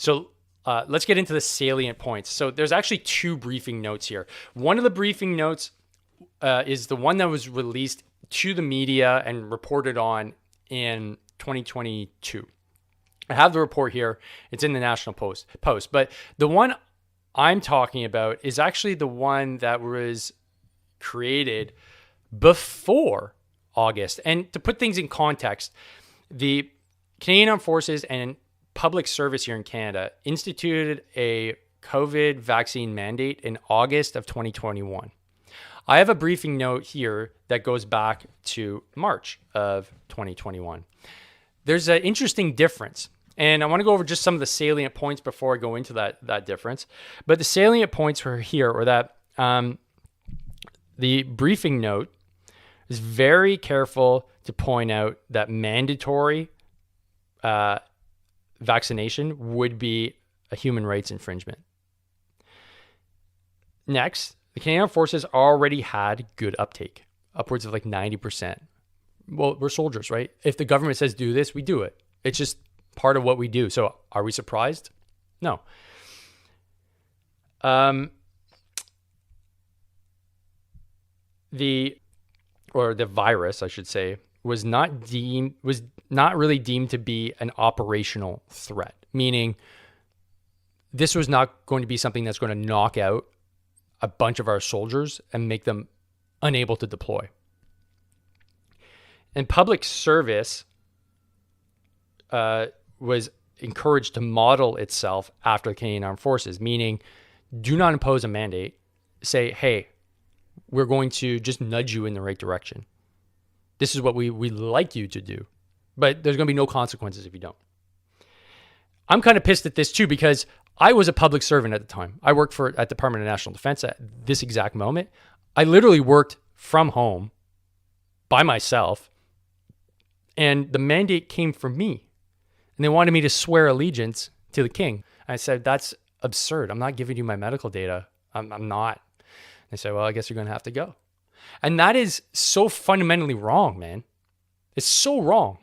So let's get into the salient points. So there's actually two briefing notes here. One of the briefing notes is the one that was released to the media and reported on in 2022. I have the report here. It's in the National Post. But the one I'm talking about is actually the one that was created before August. And to put things in context, the Canadian Armed Forces and Public Service here in Canada instituted a COVID vaccine mandate in August of 2021. I have a briefing note here that goes back to March of 2021. There's an interesting difference, and I want to go over just some of the salient points before I go into that difference. But the salient points were here, or that the briefing note is very careful to point out that mandatory vaccination would be a human rights infringement. Next, the Canadian Armed Forces already had good uptake, upwards of like 90%. Well, we're soldiers, right? If the government says do this, we do it. It's just part of what we do. So are we surprised? No. The virus, I should say, was not really deemed to be an operational threat, meaning this was not going to be something that's going to knock out a bunch of our soldiers and make them unable to deploy. And public service was encouraged to model itself after the Canadian Armed Forces, meaning do not impose a mandate. Say, hey, we're going to just nudge you in the right direction. This is what we like you to do, but there's going to be no consequences if you don't. I'm kind of pissed at this too, because I was a public servant at the time. I worked at Department of National Defense at this exact moment. I literally worked from home by myself, and the mandate came from me, and they wanted me to swear allegiance to the king. I said, that's absurd. I'm not giving you my medical data. I'm not. They said, well, I guess you're going to have to go. And that is so fundamentally wrong, man. It's so wrong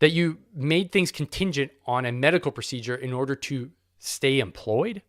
that you made things contingent on a medical procedure in order to stay employed.